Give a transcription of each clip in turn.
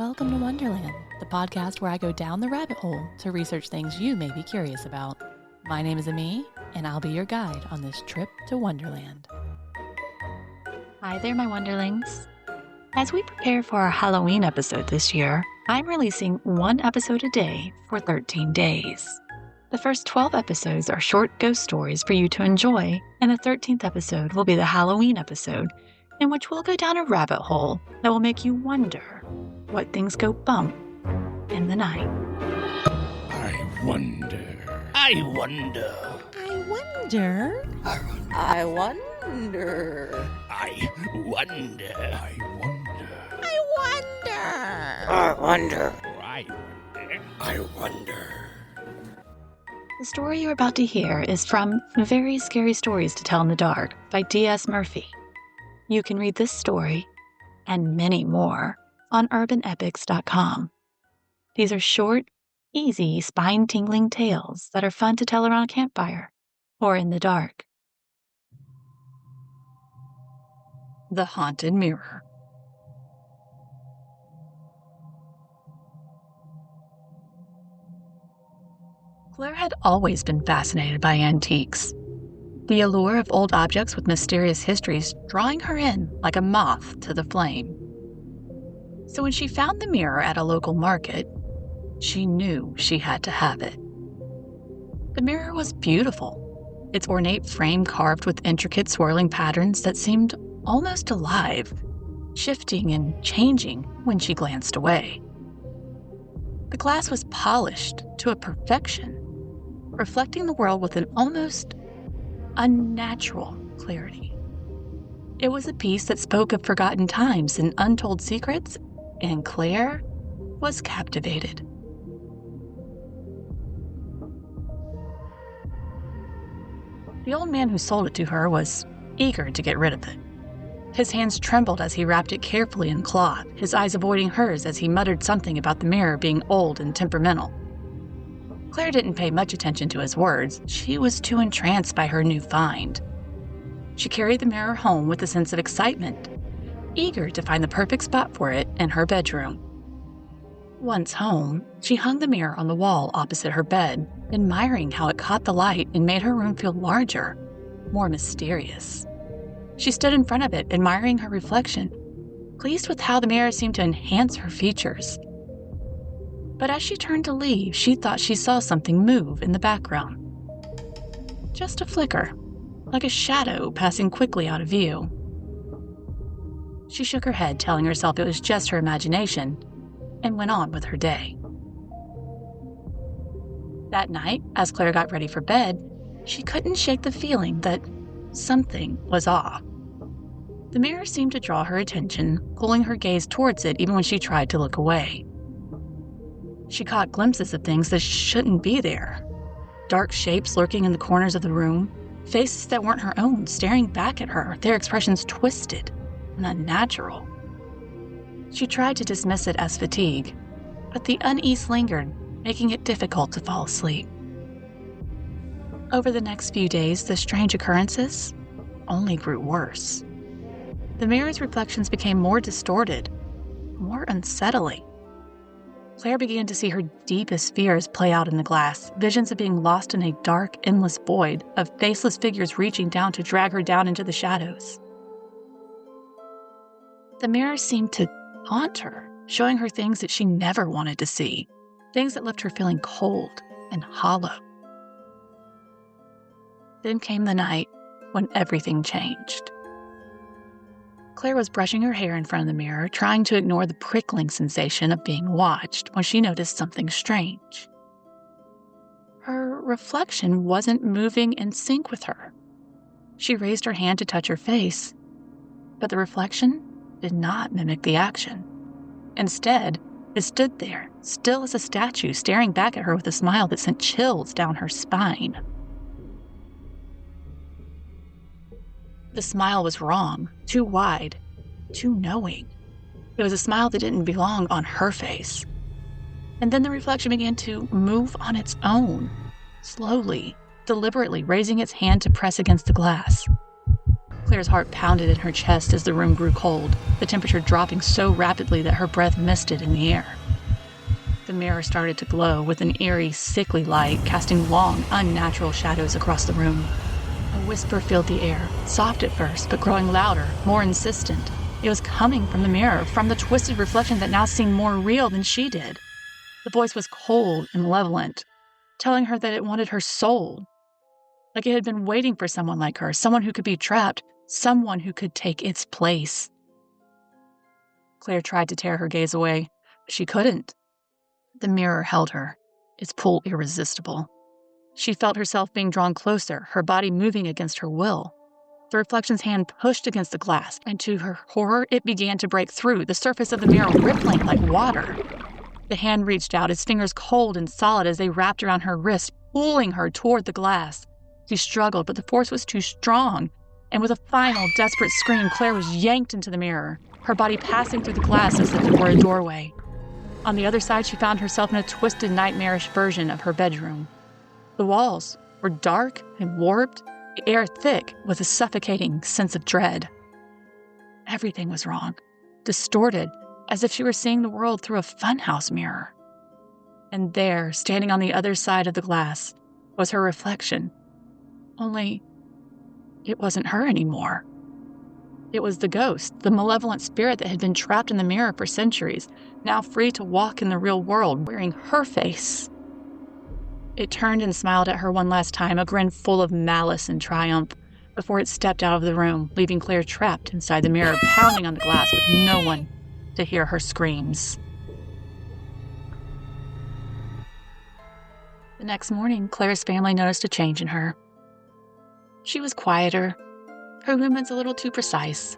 Welcome to Wonderland, the podcast where I go down the rabbit hole to research things you may be curious about. My name is Ami, and I'll be your guide on this trip to Wonderland. Hi there, my Wonderlings. As we prepare for our Halloween episode this year, I'm releasing one episode a day for 13 days. The first 12 episodes are short ghost stories for you to enjoy, and the 13th episode will be the Halloween episode, in which we'll go down a rabbit hole that will make you wonder what things go bump in the night. I wonder. I wonder. I wonder. I wonder. I wonder. I wonder. I wonder. I wonder. I wonder. The story you're about to hear is from Very Scary Stories to Tell in the Dark by D.S. Murphy. You can read this story and many more on urbanepics.com. These are short, easy, spine-tingling tales that are fun to tell around a campfire or in the dark. The Haunted Mirror. Claire had always been fascinated by antiques. The allure of old objects with mysterious histories drawing her in like a moth to the flame. So when she found the mirror at a local market, she knew she had to have it. The mirror was beautiful, its ornate frame carved with intricate swirling patterns that seemed almost alive, shifting and changing when she glanced away. The glass was polished to a perfection, reflecting the world with an almost unnatural clarity. It was a piece that spoke of forgotten times and untold secrets, and Claire was captivated. The old man who sold it to her was eager to get rid of it. His hands trembled as he wrapped it carefully in cloth, his eyes avoiding hers as he muttered something about the mirror being old and temperamental. Claire didn't pay much attention to his words. She was too entranced by her new find. She carried the mirror home with a sense of excitement, eager to find the perfect spot for it in her bedroom. Once home, she hung the mirror on the wall opposite her bed, admiring how it caught the light and made her room feel larger, more mysterious. She stood in front of it, admiring her reflection, pleased with how the mirror seemed to enhance her features. But as she turned to leave, she thought she saw something move in the background. Just a flicker, like a shadow passing quickly out of view. She shook her head, telling herself it was just her imagination, and went on with her day. That night, as Claire got ready for bed, she couldn't shake the feeling that something was off. The mirror seemed to draw her attention, pulling her gaze towards it even when she tried to look away. She caught glimpses of things that shouldn't be there. Dark shapes lurking in the corners of the room, faces that weren't her own staring back at her, their expressions twisted and unnatural. She tried to dismiss it as fatigue, but the unease lingered, making it difficult to fall asleep. Over the next few days, the strange occurrences only grew worse. The mirror's reflections became more distorted, more unsettling. Claire began to see her deepest fears play out in the glass, visions of being lost in a dark, endless void, of faceless figures reaching down to drag her down into the shadows. The mirror seemed to haunt her, showing her things that she never wanted to see, things that left her feeling cold and hollow. Then came the night when everything changed. Claire was brushing her hair in front of the mirror, trying to ignore the prickling sensation of being watched when she noticed something strange. Her reflection wasn't moving in sync with her. She raised her hand to touch her face, but the reflection did not mimic the action. Instead, it stood there, still as a statue, staring back at her with a smile that sent chills down her spine. The smile was wrong, too wide, too knowing. It was a smile that didn't belong on her face. And then the reflection began to move on its own, slowly, deliberately raising its hand to press against the glass. Claire's heart pounded in her chest as the room grew cold, the temperature dropping so rapidly that her breath misted in the air. The mirror started to glow with an eerie, sickly light, casting long, unnatural shadows across the room. A whisper filled the air, soft at first, but growing louder, more insistent. It was coming from the mirror, from the twisted reflection that now seemed more real than she did. The voice was cold and malevolent, telling her that it wanted her soul. Like it had been waiting for someone like her, someone who could be trapped, someone who could take its place. Claire tried to tear her gaze away, but she couldn't. The mirror held her, its pull irresistible. She felt herself being drawn closer, her body moving against her will. The reflection's hand pushed against the glass, and to her horror, it began to break through, the surface of the mirror rippling like water. The hand reached out, its fingers cold and solid as they wrapped around her wrist, pulling her toward the glass. She struggled, but the force was too strong, and with a final, desperate scream, Claire was yanked into the mirror, her body passing through the glass as if it were a doorway. On the other side, she found herself in a twisted, nightmarish version of her bedroom. The walls were dark and warped, the air thick with a suffocating sense of dread. Everything was wrong, distorted, as if she were seeing the world through a funhouse mirror. And there, standing on the other side of the glass, was her reflection. Only, it wasn't her anymore. It was the ghost, the malevolent spirit that had been trapped in the mirror for centuries, now free to walk in the real world, wearing her face. It turned and smiled at her one last time, a grin full of malice and triumph, before it stepped out of the room, leaving Claire trapped inside the mirror, pounding on the glass with no one to hear her screams. The next morning, Claire's family noticed a change in her. She was quieter, her movements a little too precise,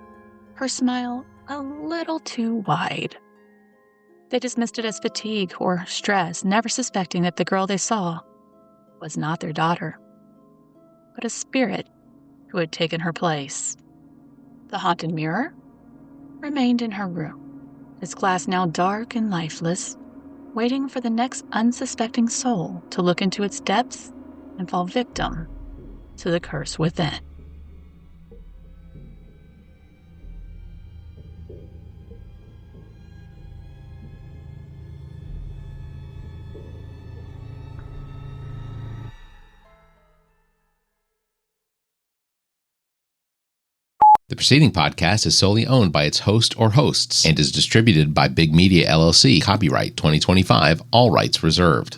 her smile a little too wide. They dismissed it as fatigue or stress, never suspecting that the girl they saw was not their daughter, but a spirit who had taken her place. The haunted mirror remained in her room, its glass now dark and lifeless, waiting for the next unsuspecting soul to look into its depths and fall victim to the curse within. The preceding podcast is solely owned by its host or hosts and is distributed by Big Media LLC. Copyright 2025, all rights reserved.